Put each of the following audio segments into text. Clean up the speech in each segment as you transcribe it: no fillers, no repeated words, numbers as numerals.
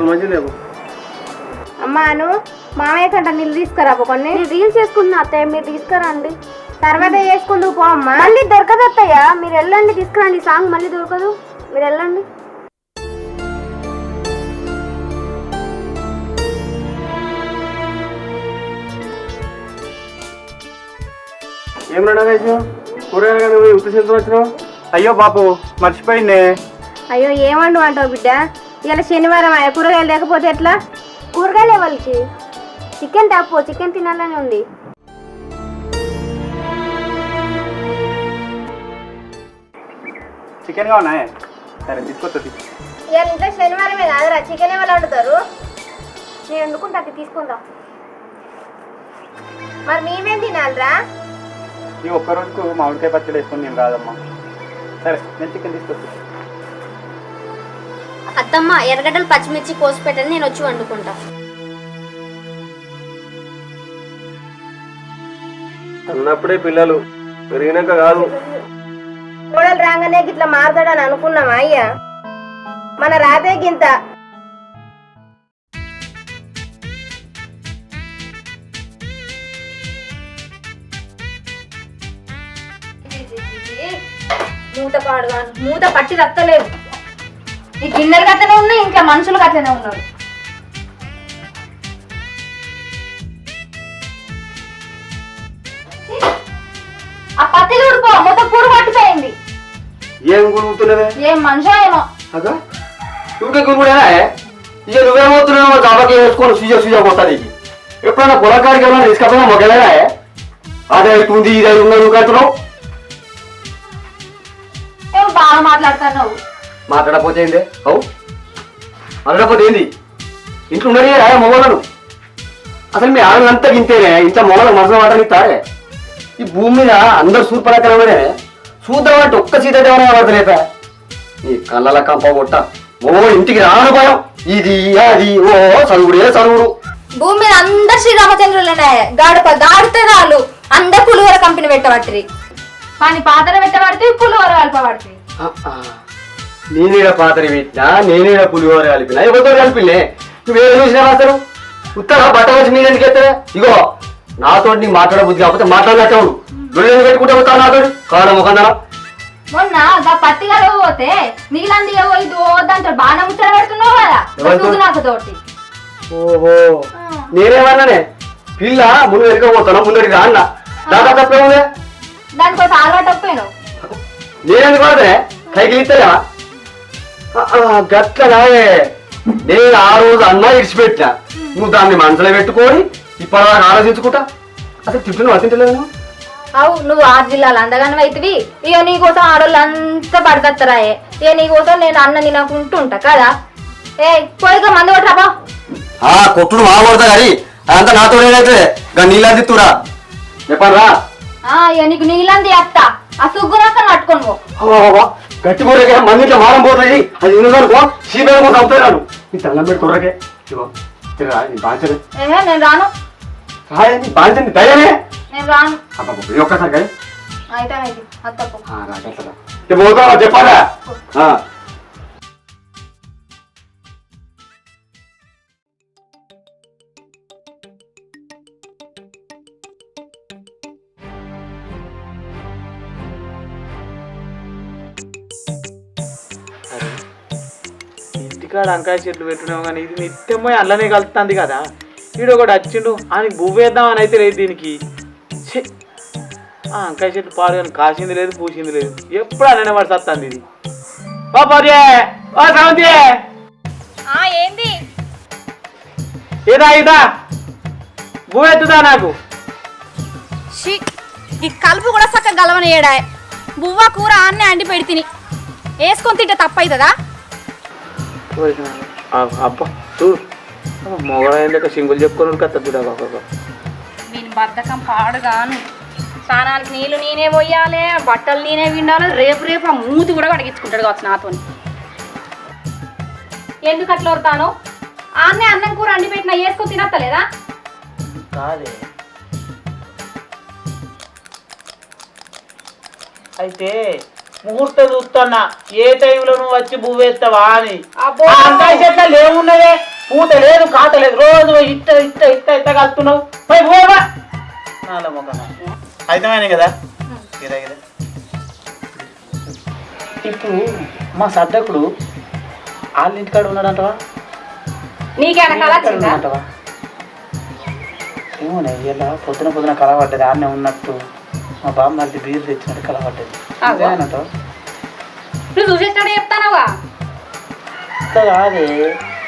మంచిదేమో అమ్మాను మామయ్య కంట నీళ్ళు తీసుకురా కొన్ని. రీల్స్ చేసుకుంటున్నా అత్తయ్య, మీరు తీసుకురండి. తర్వాత చేసుకుంటూ పో అమ్మా. మళ్ళీ దొరకదు అత్తయ్య, మీరు వెళ్ళండి తీసుకురండి. సాంగ్ మళ్ళీ దొరకదు, మీరు వెళ్ళండి. ఏం నడవేసు కూరగాయలు ఉత్తి చేతులు వచ్చినావు? అయ్యో బాపు మర్చిపోయిందే. అయ్యో ఏమండు అంటావు బిడ్డ, ఇలా శనివారం కూరగాయలు లేకపోతే ఎట్లా? కూరగాయలు ఎవరికి? చికెన్ తాపో, చికెన్ తినాలని ఉంది. చికెన్ కావునా? సరే తీసుకొస్తుంది. ఇవాళ ఇంట్లో శనివారమే కాదురా, చికెన్ ఎవరు వండుతారు? నేను వండుకుంటా, అది తీసుకుందాం. మరి మేమేం తినాలిరా? ఈ ఒక్కరోజుకు మామిడికాయ పచ్చడి వేసుకొని నేను కాదమ్మా. సరే నేను చికెన్ తీసుకొస్తాను. అత్తమ్మ ఎర్రగడ్డలు పచ్చిమిర్చి కోసి పెట్టండి, నేను వచ్చి వండుకుంటా. అన్నప్పుడే పిల్లలు పెరిగినాక కాదు. కోడలు రాగానే ఇట్లా మారుతాడని అనుకున్నామా అయ్యా? మన రాతే గింత. మూత పాడుగా, మూత పట్టి రత్తలేదు. ఈ గిన్నెలు గట్లనే ఉన్నాయి, ఇంకా మనుషులు గట్లనే ఉన్నారు. ఆ పత్తి ఊడిపో, మొత్తం కూర పట్టిపోయింది. ఏం గురుగుతున్నదే? ఏం మనిషి ఏమో. అగా నువ్వుకే గురుగుడేనా? ఇక నువ్వేమవుతున్నావు? జాబాకి వేసుకొని సూజ పోతా నీకు. ఎప్పుడైనా పొలకాడికి ఏమైనా తీసుకపోయినా మొగలేనా? అదే అవుతుంది ఇది అది ఉన్నది నువ్వు అంటున్నావు. ఏమో బాగా మాట్లాడుతున్నావు. మాట్లాడకపోతే ఏంది? అవు మాట్లాడకపోతే ఏంది? ఇంట్లో ఉన్నది రాయ మొగలను. అసలు మీ ఆడలంతా గింతేనే, ఇంత మొగలు మనసులో మాట తారే. ఈ భూమి మీద అందరు సూర్పడకలమనే చూద్దామంటే ఒక్క సీత దేవన పడతలేక ఈ కళ్ళల కంప కొట్ట ఓ ఇంటికి రాను భయం. ఇది అది ఓ చదువుడే చదువుడు. భూమి మీద అందరు శ్రీరామచంద్రులనే గాడితే రాళ్ళు అందరు పులిహోర కంపెనీ పెట్టబట్టి కానీ పాత్ర పెట్టబడితే పులిహోర కలపబడుతుంది. నేనేడ పాతరి పెట్టినా, నేనేడ పులిహోర కలిపినా, ఎవరితో కలిపిలే. నువ్వేదో చూసినా రాస్తారు ఉత్తర బట్ట వచ్చి మీద ఎందుకు ఎత్తారా? ఇగో నాతో నీకు మాట్లాడబుద్ధి కాకపోతే మాట్లాడలేవు. దొరికి పెట్టుకుంటే పోతావు నాతో కాడ ముఖందరా. మొన్న పత్తి కలవపోతే నీళ్ళంది ఇది వద్దంటారు, బాగా ముచ్చట పెడుతున్నావు కదా నాకు తోటి. ఓహో నేనేమన్నానే పిల్ల ముందు వెనకపోతాను ముందరికి రా అన్న. దాకా తప్పే ఉంది, దానికోసం అలవాటపోయాను. నేనెందుకు పడితే కైకి ఇస్తాయా? గట్లనే నేను ఆ రోజు అన్నా ఇడిచిపెట్టినా, నువ్వు దాన్ని మనసులో పెట్టుకొని ఇప్పటిదాకా ఆలోచించుకుంటా. అసలు తిట్లు వర్తించలేదు. అవు నువ్వు 6 జిల్లాలు అందగానే అవుతుంది. ఇక నీకోసం ఆడోళ్ళు అంతా పడతారాయే. ఇక నీకోసం నేను అన్న తినకుంటూ ఉంటా కదా. ఏ పోయిగా మందు కొట్టరాబా. కొట్టుడు మా కొడతా కానీ అదంతా నాతో అయితే నీళ్ళది తురా చెప్పరా. ఇక నీకు నీళ్ళంది అత్త ఆ సుగ్గునక్క పట్టుకొని పో. గట్టి కూరకే మంది ఇట్లా మారం పోతాయి. అది ఎందుకనుకో సీబీఐ కోసం అవుతాను. నీ తల్లం పెట్టి కూరకే బాంచనే. నేను రాను, నీ బాంచండి దయనే. నేను రాను. ఒక్కసారి కానీ అయితే అత్తప్పు పోతావా చెప్పాలా? ఇంటికాడ వంకాయ చెట్లు పెట్టున్నావు కానీ ఇది నిత్యమో అల్లనే కలుస్తుంది కదా. వీడు ఒకటి వచ్చిండు అని బువ్వేద్దాం అని అయితే లేదు దీనికి. వంకాయ చెట్లు పాడు కానీ కాసింది లేదు పూసింది లేదు, ఎప్పుడు అల్లనే పడి వస్తుంది ఇది. ఓ పర్యే ఓ సమంతి ఏంది ఏదా ఇదా బువ్వెత్తుదా నాకు. ఈ కలుపు కూడా చక్కగా గలవని ఏడా బువ్వ కూర అన్నీ అండి పెడి తిని వేసుకొని తింటే తప్పవుతుందా? అబ్బా చూడు మొగలైన సింగులు చెప్పుకొని కత్త చూడ. దీని బద్ధకం పాడుగాను. స్నానానికి నీళ్ళు నేనే పోయాలి, బట్టలు నేనే విండాలి. రేపు ఆ మూతి కూడా కడిగించుకుంటాడు కావచ్చు నాతో. ఎందుకు అట్లా వస్తాను? ఆన్నే అన్నం కూర అండి పెట్టినా వేసుకొని తినత్తలేదా? కాదే అయితే ముహూర్తం చూస్తున్నా ఏ టైంలో నువ్వు వచ్చి పువ్వేస్తావా అని. అబ్బో. వంకాయ చెట్లు లేవున్నదే, పూత లేదు, కాత లేదు, రోజు ఇట్ట ఇట్ట ఇట్ట ఇట్ట కలుపుతున్నావు. పోయి పోవా నాలో మొక్క అయితేనే కదా. ఇదే కదా ఇప్పుడు మా సద్దకుడు వాళ్ళ ఇంటికాడ ఉన్నాడంటవా? నీకేమైనా కళ వచ్చిందా? అంటవా ఏమోనే ఇలా పొద్దున కళ పడ్డది. ఆడనే ఉన్నట్టు మా బాబు మళ్ళీ బీరు తెచ్చినట్టు కళ పడ్డది. అంటావా? నువ్వు చూసేస్తాడే చెప్తానవా? కాదే,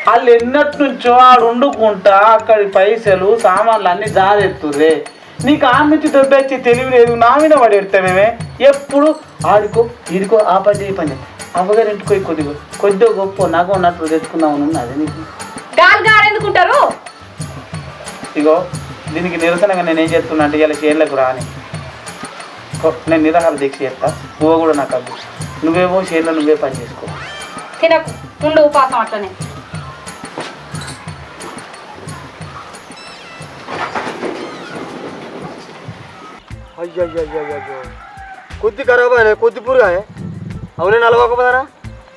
వాళ్ళు ఎన్నటి నుంచో ఆడు వండుకుంటా అక్కడి పైసలు సామాన్లు అన్ని జారెత్తుర్రే. నీకు ఆ నుంచి దొబ్బెచ్చి తెలివి లేదు, నా మీద పడి ఎడతామేమే. ఎప్పుడు ఆడుకో ఇదికో ఆ పని ఈ పని అవ్వగారు ఇంటికి కొద్దిగా గొప్ప నాకు ఉన్నట్టు తెచ్చుకుందామని ఉన్నది నీకు. గాలి గారు ఎందుకుంటారు? ఇగో దీనికి నిరసనగా నేను ఏం చేస్తున్నా అంటే ఇలా చేనులకు రాని నేను నిరాహార దీక్ష చేస్తా. నువ్వు కూడా నాకు అద్దు. నువ్వేమో చేనులో నువ్వే పని చేసుకో. తినకు, ఉండు ఉపాసం అట్లనే. అయ్యో కొద్ది ఖరాబ్ అయినా కొద్ది పురుగు అవునే నలవకపోదారా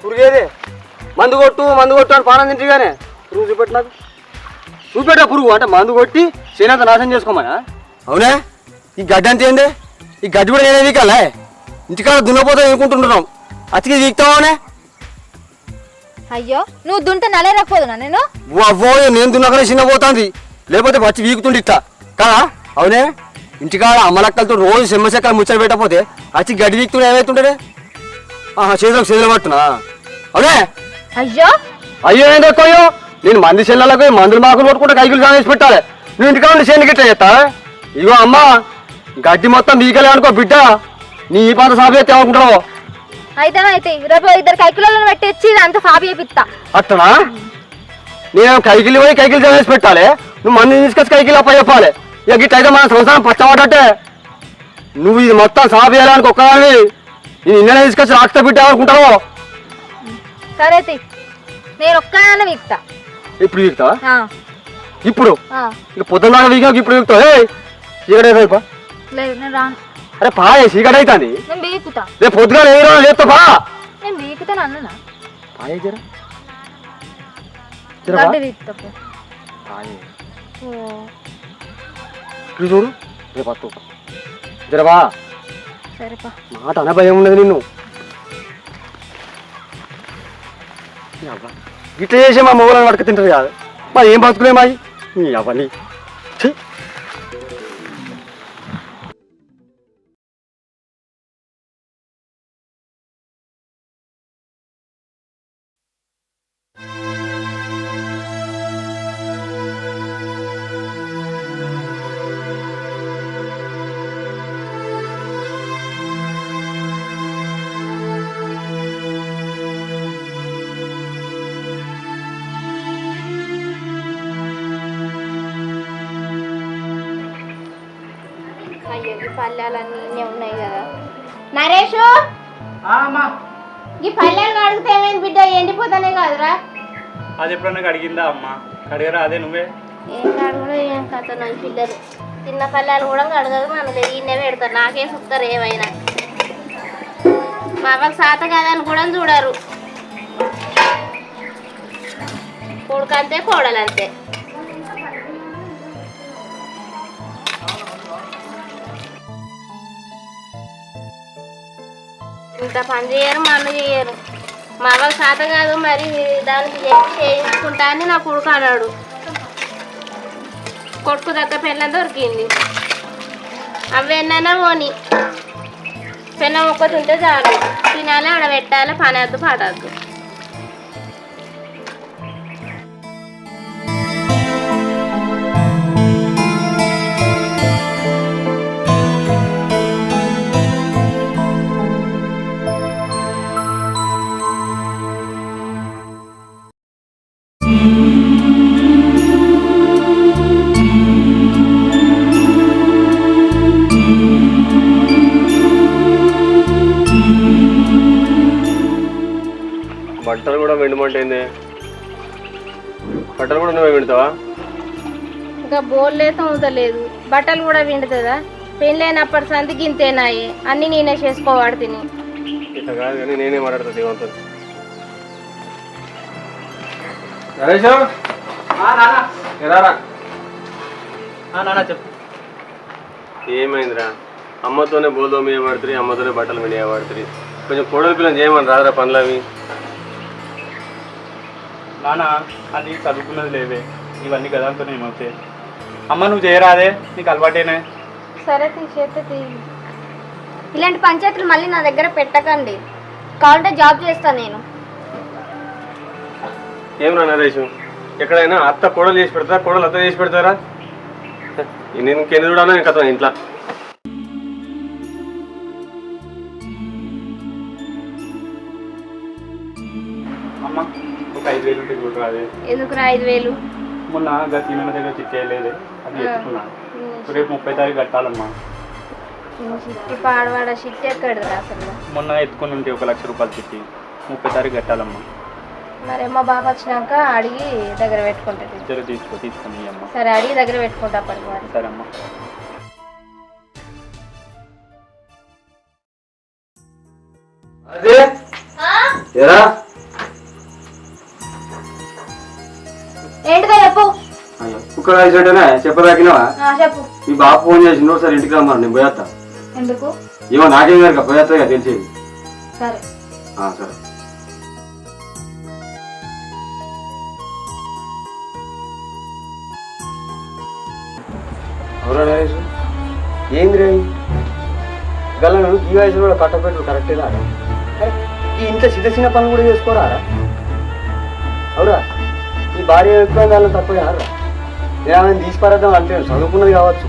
పురుగేదే. మందు కొట్టు అని పానం తింటిగానే పురుగు చూపెట్టు నాకు చూపెట్టా పురుగు అంటే మందు కొట్టి చేనంత నాశనం చేసుకోమనా? అవునే ఈ గడ్డి అంతే ఏంది? ఈ గడ్డి కూడా నేనే వీకాలే ఇంటికాడ దున్నపోతా అనుకుంటుంటున్నాం. అతికి వీక్తావానే? అయ్యో నువ్వు దుంట నలేరకపోదునా నేను? అవ్వో నేను దున్నకనే చిన్న పోతుంది, లేకపోతే వచ్చి వీకుతుండి ఇట్లా కదా. అవునే ఇంటికాడ అమ్మలక్కలతో రోజు సెమ్మసెక్కలు ముచ్చట పెట్టకపోతే వచ్చి గడ్డి వీక్తుండే ఏమవుతుండే? చేతులు పట్టునా? అవునే అయ్యో అయ్యో ఏం తక్కువయ్యో, నేను మంది చెల్లెలకు మందులు మాకులు కొట్టుకుంటే కైకులు సాగేసి పెట్టాలి. నువ్వు ఇంటికాడ ఉండి చేను గిట్ట చేస్తా? ఇగో అమ్మ గడ్డి మొత్తం వీకలే అనుకో బిడ్డ, నీ పాత సాగు చేస్తే ఏమనుకుంటావు? అయితే రేపు 2 కైకులను పెట్టించి అంత సాపి చేపిస్తా. అట్టనా? నేను కైకిలి పోయి కైకిలు చేసి పెట్టాలి, నువ్వు మంది తీసుకొచ్చి కైకిలు అప్ప చెప్పాలి. ఇక గిట్ట అయితే మన సంసారం పచ్చబడ్డట్టే. నువ్వు ఇది మొత్తం సాగు చేయాలని ఒక్కదాన్ని నేను ఇన్ననే తీసుకొచ్చి రాక్షత బిడ్డ అనుకుంటావు. సరే నేను ఒక్కదాన్ని వీక్తా. ఇప్పుడు వీక్తావా? ఇప్పుడు ఇక పొద్దున్న దాకా వీకా ఇప్పుడు వీక్తావు. చీకటి అయిపోయిపా. లేదు నేను రాను. అరే పాయే చీకటి అవుతుంది. నేను వీకుతా. రేపు పొద్దుగా ఏ రోజు లేపుతావా? నేను వీకుతాను అన్నా. పాయే జర గడ్డి వీకుతా. పాయే ఇప్పుడు చూడు రేపు వస్తూ జరవా. సరేపా మాట అన భయం ఉన్నది నిన్ను. ఇట్లా చేసే మా మొగలను పట్టుకు తింటారు కాదు మరి ఏం బతుకులే మాయి అవన్నీ. అయ్యో ఈ పల్లెలన్నీ ఇన్నే ఉన్నాయి కదా. నరేషు ఈ పల్లెలు అడిగితే ఏమైంది బిడ్డ? ఎండిపోతానే కాదురా. అది ఎప్పుడన్నా కడిగిందా అమ్మ? కడిగరా అదే నువ్వే. ఏం కడుగుడు ఏం కథను ఈ పిల్లలు. చిన్న పల్లెలు కూడా కడగదు, మనలేదు ఇన్నే పెడతారు. నాకే చూస్తారు ఏమైనా. మా వాళ్ళకి సాత కాదని కూడా చూడరు. కొడుకు అంతే కోడలు అంతే. ఇంత పని చేయరు, మన్ను చేయరు. మా వాళ్ళ శాత కాదు మరి దానికి చేయించుకుంటా అని నా కొడుకు అన్నాడు. కొడుకు దగ్గర పెళ్ళ దొరికింది. అవి ఎన్నైనా పోని పెళ్ళం ఒక్కటి ఉంటే చాలు. తినాలి, ఆడబెట్టాలి, పని వద్దు పాడద్దు. బట్టలు కూడా వెండమంటేంది? బట్టలు కూడా నువ్వే వెండుతావా? ఇంకా బోల్లే తోముతలేదు, బట్టలు కూడా విండుతుందా? పెళ్ళైనప్పటి సందికి ఇంతేనాయి, అన్ని నేనే చేసుకోవాడు తిని. ఇట్లా కాదు కానీ నేనే మాట్లాడుతుంది దేవంతో. నరేష్ ఎరారా నాన్న చెప్పు. ఏమైందిరా? అమ్మతోనే బోల్దో మీద పడుతుంది, అమ్మతోనే బట్టలు మీద పడుతుంది. కొంచెం కోడలి పిల్లలు చేయమని రాదురా పనులు అవి. నాన్న అది చదువుకున్నది లేవే, ఇవన్నీ గదంతోనే ఏమవుతాయి. అమ్మ నువ్వు చేయరాదే, నీకు అలవాటేనే. సరే చేస్తే ఇలాంటి పంచాయతీలు మళ్ళీ నా దగ్గర పెట్టకండి, కావాలంటే జాబ్ చేస్తాను నేను. ఏమరా నరేష్, ఎక్కడైనా అత్త కోడలు చేసి పెడతారా, కోడలు అత్త చేసి పెడతారా? నేను ఇంకెన్ని చూడాలో నేను కథ ఇంట్లో. అమ్మ ఒక 5,000 ఉంటే చూడు రాదే. ఎందుకురా 5,000? మొన్న సీమైన దగ్గర చిట్టేయలేదు, అది ఎత్తుకున్నాను. రేపు 30 తారీఖు కట్టాలమ్మా. చిట్టి పాడవాడ చిట్టి ఎక్కడరా అసలు? మొన్న ఎత్తుకుని ఉంటే 1 లక్ష రూపాయలు చిట్టి 30 తారీఖు కట్టాలమ్మా. మరి మా బాబు వచ్చినాక అడిగి దగ్గర పెట్టుకుంటుంది. ఇద్దరు తీసుకొని అమ్మ. సరే అడిగి దగ్గర పెట్టుకుంటా అప్పటికి మరి. సరే అమ్మా. అదే ఎరా ఏంటిదో చెప్పు. కుక్క రాసేటనే చెప్పదాకినావా? చెప్పు. మీ బాబు ఫోన్ చేసిండు, ఒకసారి ఇంటికి రమ్మను, నేను పోయేస్తా. ఎందుకు? ఏమో నాకేం కనుక పోయేస్తా తెలిసేది. సరే సరే. అవునా నరేష్, ఏంది రే గలను ఈ వయసులో కూడా కట్టపెట్టు కరెక్టేనా? ఈ ఇంట్లో చిన్న చిన్న పనులు కూడా చేసుకోరా? అవురా, ఈ భార్య ఎక్కువ వాళ్ళని తప్పగా రా. నేను ఆమెను తీసిపారేద్దాం అంటే చదువుకున్నది కావచ్చు,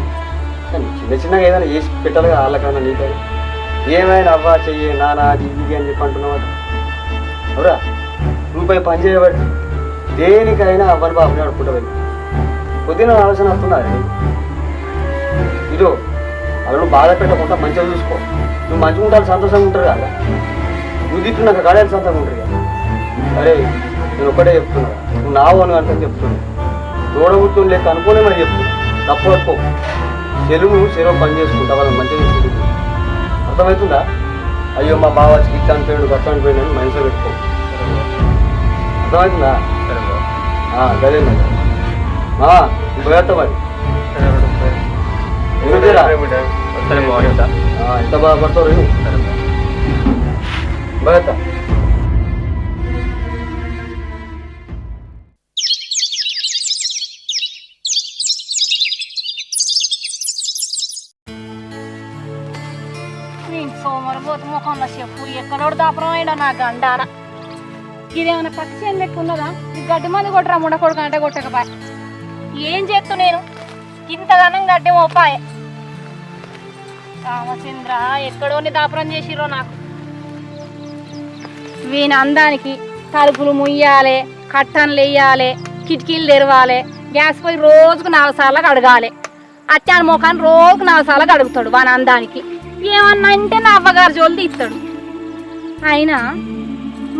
కానీ చిన్న చిన్నగా ఏదైనా చేసి పెట్టాలి కదా వాళ్ళకన్నా. నీకైనా ఏమైనా అవ్వా చెయ్యి నానా అది ఇది అని చెప్పి అంటున్నావు. అవురా, రూపాయి పని చేయబట్టి దేనికైనా అవ్వని బాబుని ఆడుకుంటా వెళ్ళి కొద్దిగా ఆలోచన వస్తున్నారు. ఇదో అవి నువ్వు బాధ పెట్టకుండా మంచిగా చూసుకో. నువ్వు మంచిగా ఉంటాను సంతోషంగా ఉంటారు కదా, నువ్వు తిట్టున్నాక గాడే సంతోషంగా ఉంటుంది కదా. అరే నేను ఒకటే చెప్తున్నా, నువ్వు నా అని అంటే చెప్తున్నా, తోడబుట్టుని లేక అనుకునే మరి చెప్తున్నా. తప్పు పట్టుకో, చెరువు పని చేసుకుంటా వాళ్ళని మంచిగా చూసుకుంటుంది. అర్థమవుతుందా? అయ్యో మా బావ చికిత్స అనిపోయాడు గట్ట అనిపోయాడు అని మనసులో పెట్టుకో. అర్థమవుతుందా? గదే మరి పోయేస్తా మరి. ఎంత బాధపడతావు రేపు పోయేస్తా. సోమరిపోతు ముఖంలో చెప్పు ఎక్కడోడు దాపరం అయినా నా గండాన. ఇదేమైనా పచ్చి చేను లెక్క ఉన్నదా? గడ్డి మంది కొట్టరా ముండకొడుకు అంటే కొట్టకపోయా. ఏం చేస్తు నేను ఇంతగానం గడ్డి మోపాయ. రామచంద్ర ఎక్కడోని దాపరం చేసిరో నాకు. వీని అందానికి తలుపులు ముయ్యాలి, కట్టన్లు వేయాలి, కిటికీలు తెరవాలి, గ్యాస్ పోయి రోజుకు 4 సార్లు కడగాలి. అట్టాని ముఖాన్ని రోజుకు 4 సార్లు కడుగుతాడు. వాని అందానికి ఏమన్నా అంటే నా అవ్వగారు జోలు తీస్తాడు. అయినా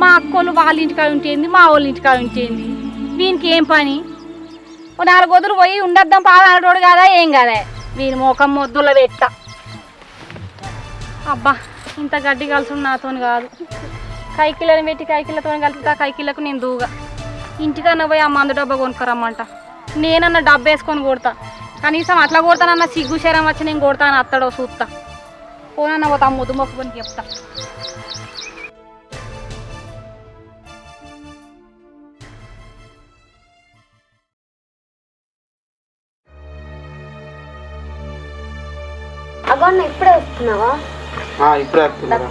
మా అక్కోళ్ళు వాళ్ళ ఇంటికాడ ఉంటేంది, మా వాళ్ళ ఇంటికాడ ఉంటేంది, వీనికి ఏం పని? 4 వదులు పోయి ఉండద్దాం పాద అనటోడు కదా, ఏం కదా వీని ముఖం మొద్దులో పెట్ట. అబ్బా ఇంత గడ్డి కలుసు నాతో కాదు. కైకిళ్ళని పెట్టి కైకిళ్ళతో కలిపితే కైకిళ్ళకు నేను దూగా. ఇంటికన్నా పోయి ఆ మందు డబ్బా కొనుక్కరమ్మంట. నేనన్నా డబ్బు వేసుకొని కొడతా, కనీసం అట్లా కొడతానన్నా సిగ్గు శరం వచ్చి నేను కొడతాను అత్తడో చూస్తా. పోనన్నా పోతా ముద్దు మొక్కుకొని చెప్తా. అగోన్న ఇప్పుడే వస్తున్నావా? ఇప్పుడే వస్తున్నారా?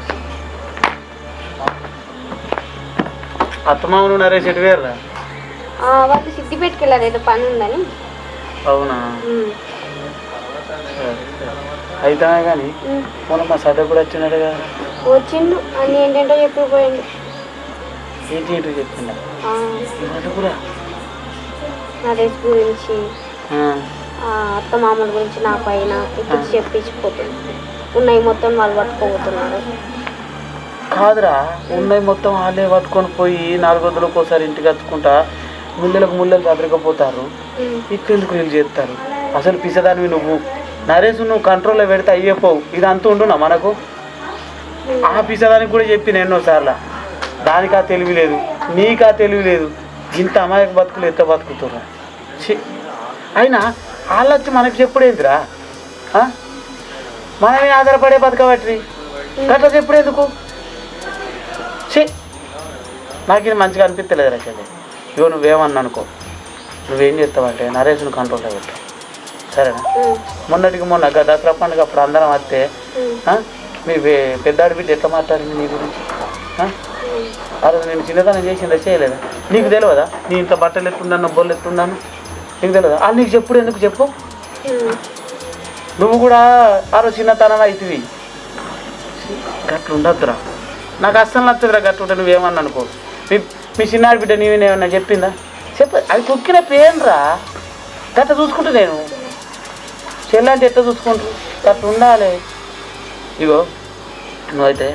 అత్తమామను నరేష్ ఎటు వేర్రా? వాళ్ళు సిద్దిపేటకి వెళ్ళారు, ఏదో పని ఉందని. అవునా? అయితే కానీ మొన్న మా సదర్ కూడా వచ్చినాడు కదా. వచ్చిండు అన్ని ఏంటంటో చెప్పిపోయిండు. ఏంటి ఏంటో చెప్పిండా? కూడా నరేష్ గురించి, అత్త మామల గురించి నా పైన ఎక్కించి చెప్పించిపోతుంది. ఉన్నాయి మొత్తం వాళ్ళు పట్టుకోబోతున్నారు. కాదురా, ఉన్నాయి మొత్తం వాళ్ళే పట్టుకొని పోయి 4 రోజులకు ఒకసారి ఇంటికి వచ్చుకుంటా ముళ్ళకు చదరకపోతారు. ఇట్లెందుకు వీళ్ళు చేస్తారు? అసలు పిసదానివి నువ్వు. నరేష్ నువ్వు కంట్రోల్లో పెడితే అయ్యేపోవు. ఇదంతా ఉండునా మనకు? ఆఫీసర్నికి కూడా చెప్పిన ఎన్నోసార్లు. దానికా తెలివి లేదు, నీకా తెలివి లేదు. ఇంత అమాయక బతుకులు ఎంత బతుకుతున్నా. అయినా వాళ్ళు వచ్చి మనకి చెప్పుడేందిరా? మనమే ఆధారపడే బతకబట్టి గట్లా చెప్పుడేందుకు? నాకు ఇది మంచిగా అనిపించలేదు రచండి. ఇగో నువ్వేమన్నా అనుకో, నువ్వేం చేస్తావంటే నరేష్ను కంట్రోల్లో పెట్టు, సరేనా? మొన్నటికి మొన్న దసరా పండుగ అప్పుడు అందరం వస్తే మీ పెద్దాడి బిడ్డ ఎట్లా మాట్లాడింది నీ గురించి? అదే నేను చిన్నతనం చేసిందా చేయలేదా? నీకు తెలియదా నీ ఇంత బట్టలు ఎత్తున్నాను, బొల్లు ఎత్తున్నాను? నీకు తెలియదా? వాళ్ళు నీకు చెప్పుడు ఎందుకు చెప్పు? నువ్వు కూడా ఆ రోజు చిన్నతనం అవుతుంది. గట్లు ఉండద్దురా, నాకు అస్సలు నచ్చదురా గట్లుంటే. నువ్వేమన్నా అనుకో, మీ చిన్నాడి బిడ్డ నీవేమన్నా చెప్పిందా? అది తొక్కిన పేరురా. గట్ట చూసుకుంటా నేను. చెల్లంటే ఎట్లా చూసుకుంటారు? గట్ల ఉండాలి. ఇగో నువ్వైతే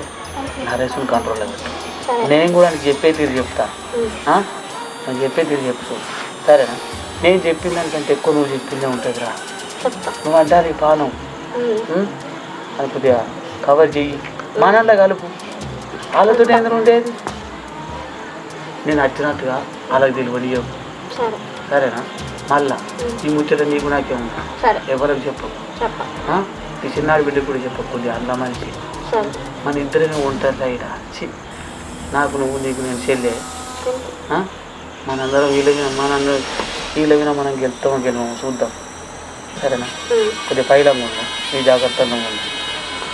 నరేష్ని కంట్రోల్లో పెట్టు. నేను కూడా నీకు చెప్పే తీరు చెప్తా. నేను చెప్పే తీరు చెప్తూ, సరేనా? నేను చెప్పిన దానికంటే ఎక్కువ నువ్వు చెప్పిందే ఉంటుందిరా. నువ్వు అంటారు ఈ పానం అది కొద్దిగా కవర్ చెయ్యి, మనల్లా కలుపు. వాళ్ళతో ఎందుకు ఉండేది? నేను వచ్చినట్టుగా వాళ్ళకి తెలియని చెప్పు, సరేనా? మళ్ళా ఈ ముచ్చట నీకు నాకే ఉంది, ఎవరికి చెప్పు. ఈ చిన్నాడు బిడ్డ కూడా చెప్పు. కొద్దిగా అల్ల మనిషి మన ఇద్దరిని ఉంటారు అయినా. నాకు నువ్వు, నీకు నేను చెల్లె. మనందరం వీళ్ళగిన మనం గెలుస్తామో చూద్దాం, సరేనా? కొద్దిగా పైలంగా ఉన్నాం, నీ జాగ్రత్తగా ఉన్నాం.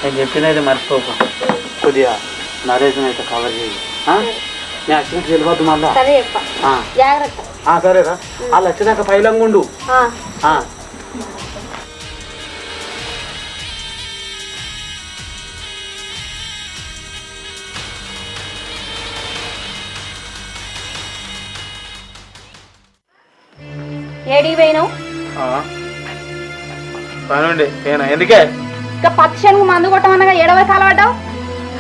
నేను చెప్పినది మర్చిపోకుండా కొద్దిగా నరేషన్ అయితే కవర్ చేయి. నేను వచ్చినట్టు తెలియవద్దు మళ్ళా. సరేరా? వాళ్ళు వచ్చేదాకా పైలంగా ఉండు. ఏడికి పోయినావు? పనుండి నేను ఎందుకే ఇంకా పక్షానికి మందు కొట్టమన్నగా ఏడవ కాలపడ్డావు.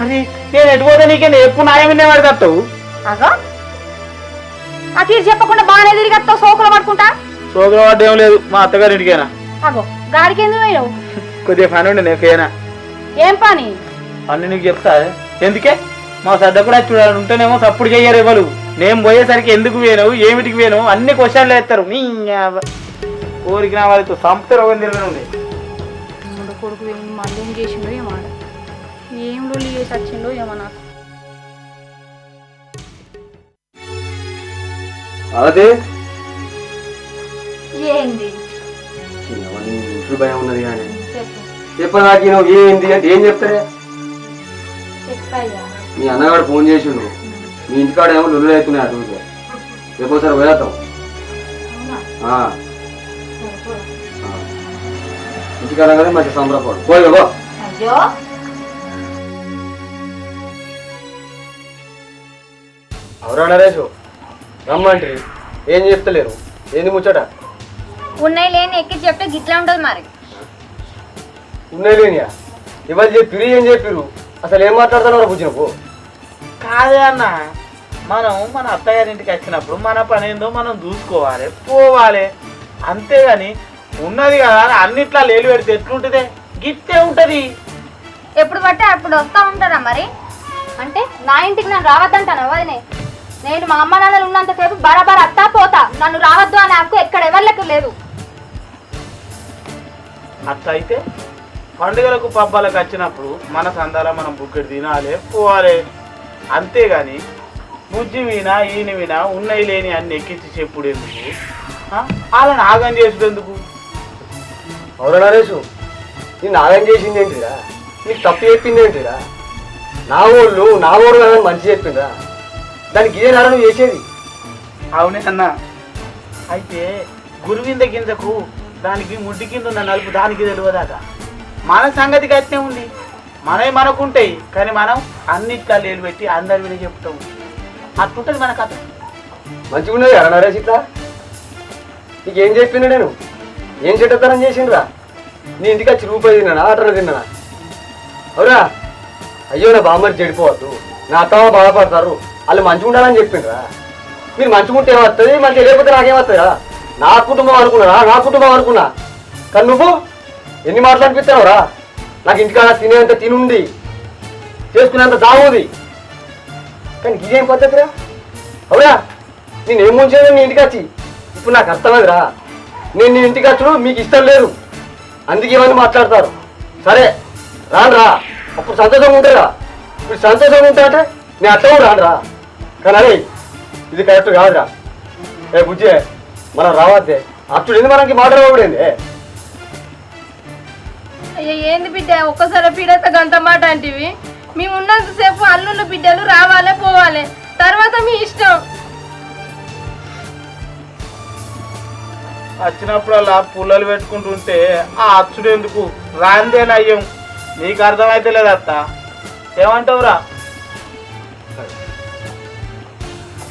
అది నేను ఎటుపోతే నీకే ఎప్పుడు నాయమనే పడతావు. అగో ఆ తీరు చెప్పకుండా బాగానే తిరిగత్తావు సోకులు పడుకుంటా. సోకులు పడ్డ ఏం లేదు, మా అత్తగారింటికేనా. అగో గాడికి ఎందుకు పోయినావు? కొద్దిగా పని ఉండి నేకేనా. ఏం పని? అన్ని నీకు చెప్తా. ఎందుకే మా సద్ద కూడా చూడాలి ఉంటేనేమో సప్పుడు చెయ్యరు ఎవరు. నేను పోయేసరికి ఎందుకు పోయినావు, ఏమిటికి పోయినావు అన్ని క్వశ్చన్లు వేస్తారు. నీ కోరిక వాళ్ళతో సంపూర్ణ తిరగనుండే కొడుకు మళ్ళీ ఏం చేసిండో ఏమో, ఏం లొల్లి చేసి వచ్చిండో ఏమో. నాకు అదే ఏంది ఇంట్లో భయం ఉన్నది కానీ చెప్పడానికి నువ్వు ఏంది అంటే ఏం చెప్తారే? మీ అన్నగాడు ఫోన్ చేసిండు, మీ ఇంటికాడ ఏమో లొల్లు అవుతున్నాయి అటు రేపు ఒకసారి పోయేద్దాం. ఇంటికాడ కదా మంచి సంబరపడు. పోయో అవురా నరేషు, రమ్మంటే ఏం చెప్తలేరు, ఏంది ముచ్చట? ఉన్నాయి లేని ఎక్కి చెప్తే గిట్లా ఉంటుంది మరి. ఉన్నాయి లేనియా? ఇవాళ చెప్పిరు, ఏం చెప్పిరు? అసలు ఏం మాట్లాడుతున్నారా బుజ్జినకు? కాదే అన్న, మనం మన అత్తగారింటికి వచ్చినప్పుడు మన పని ఏందో మనం చూసుకోవాలి, పోవాలి. అంతేగాని ఉన్నది కదా అన్నిట్లా లేలు పెడితే ఎట్లుంటుంది? గిట్టే ఉంటుంది. ఎప్పుడు పట్టే అప్పుడు వస్తా ఉంటారా మరి? అంటే నా ఇంటికి నన్ను రావద్దంటాను వదినే. నేను మా అమ్మ నాన్నలు ఉన్నంతసేపు బరాబర్ అత్తా పోతా, నన్ను రావద్దు అనే హక్కు ఎక్కడ ఎవరికి లేదు. అట్లా అయితే పండుగలకు పబ్బాలకు వచ్చినప్పుడు మన సందాల మనం బుక్కడి తినాలి, పోవాలి. అంతేగాని బుజ్జి వినా ఈయన వినా ఉన్నాయి లేని అన్ని ఎక్కించి చెప్పుడు ఎందుకు? వాళ్ళని ఆగం చేసుడు ఎందుకు? అవునా నరేషు, నేను ఆగం చేసింది ఏంటిరా? నీకు తప్పు చెప్పింది ఏంటిరా? నా ఓడు కదా మంచి చెప్పిందా? దానికి ఇదే నారా నువ్వు చేసేది? అవునే అన్న. అయితే గురువింద గింజకు దానికి ముడ్డి కింద ఉన్న నలుపు దానికి తెలియదాక మన సంగతికి అట్నే ఉంది. మనవి మనకుంటాయి కానీ మనం అన్నిటికా లేలు పెట్టి అందరి విని చెప్తాము. అట్లుంటుంది మన కథ. మంచిగా ఉన్నది కదా నరేష్? ఇట్లా నీకేం చెప్పిండు? నేను ఏం చెడ్డతనం చేసిండ్రా? నీ ఇంటికి వచ్చి రూపాయి తిన్నానా, ఆటలు తిన్నానా? అవురా? అయ్యో నా బామ్మని చెడిపోవద్దు, నా అత్తమ్మ బాధపడతారు, వాళ్ళు మంచిగా ఉండాలని చెప్పిండ్రా. మీరు మంచిగా ఉంటే ఏమవుతుంది, మంచిగా లేకపోతే నాకేమవుతుందా? నా కుటుంబం అనుకున్నా కానీ నువ్వు ఎన్ని మాటలు అనిపిస్తావురా? నాకు ఇంటికాడ తినేంత తినుండి చేసుకునేంత దావుంది. కానీ ఇదేం పద్ధతిరా? అవునా? నేనేం ముంచేది నీ ఇంటికి వచ్చి ఇప్పుడు నాకు అర్థమైందిరా. నేను నీ ఇంటికి వచ్చుడు మీకు ఇష్టం లేదు, అందుకే ఇవన్నీ మాట్లాడతారు. సరే రానురా, అప్పుడు సంతోషంగా ఉంటారా? ఇప్పుడు సంతోషంగా ఉంటా అంటే నేను అట్లా కూడా రానురా. కానీ అదే ఇది కరెక్ట్ కాదురా. ఏ బుజ్జి, మనం రావద్దే. అప్పుడు ఏంది మనకి మాట్లాడకూడేంది? అయ్యో ఏంది బిడ్డ ఒక్కసారి పీడత గంత మాట అంటివి? మేము ఉన్నంతసేపు అల్లుళ్ళు బిడ్డలు రావాలే పోవాలి, తర్వాత మీ ఇష్టం. వచ్చినప్పుడు అలా పుల్లలు పెట్టుకుంటుంటే ఆ అచ్చుడు ఎందుకు రాందే నయ్యం. నీకు అర్థమైతే లేదు అత్త, ఏమంటావురా?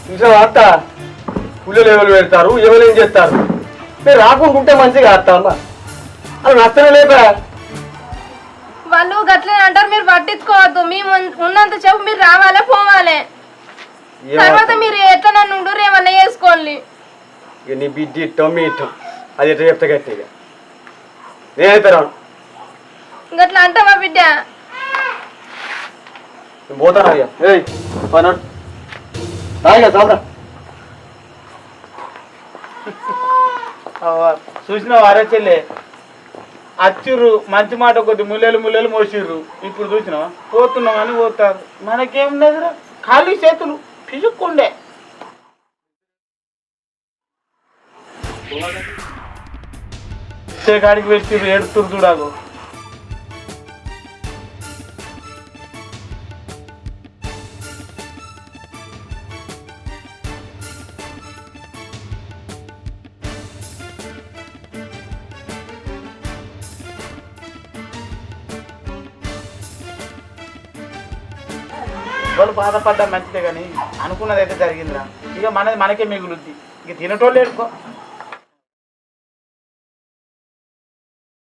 చూసావా అత్త, పుల్లలు ఎవరు పెడతారు, ఎవరు ఏం చేస్తారు. మీరు రాకుంటుంటే మంచిగా అత్త అమ్మ, అది నష్టమే లేపా. వాళ్ళు గట్లనే అంటారు, మీరు పట్టించుకోవద్దు. మేము ఉన్నంతసేపు మీరు రావాలే పోవాలి, తర్వాత మీరు ఎట్లా నన్ను ఉండరు ఏమన్నా చేసుకోండి. ఇక నీ బిడ్డ ఇట్టం మీ ఇట్టం, అది ఎట్లా చెప్తా గట్టిగా నేనైతే రాను. గట్లా అంటావా బిడ్డ? నేను పోతాను అయ్యా. ఏయ్ పన్నాడు రాయిగా చాలరా. చూసిన వారే చెల్లె అచ్చిర్రు, మంచి మాట కొద్ది ముల్లెలు మోసిర్రు. ఇప్పుడు చూసినావా పోతున్నాం అని పోతారు. మనకేమున్నదిరా, ఖాళీ చేతులు పిసుక్కుండే. కాడికి పెట్టిర్రు, ఏడుతురు చూడాకు. వాళ్ళు బాధపడ్డా మంచిదే కానీ అనుకున్నది అయితే జరిగిందిరా. ఇక మనది మనకే మిగులుద్ది. ఇక తినటోళ్ళు ఏడుకో.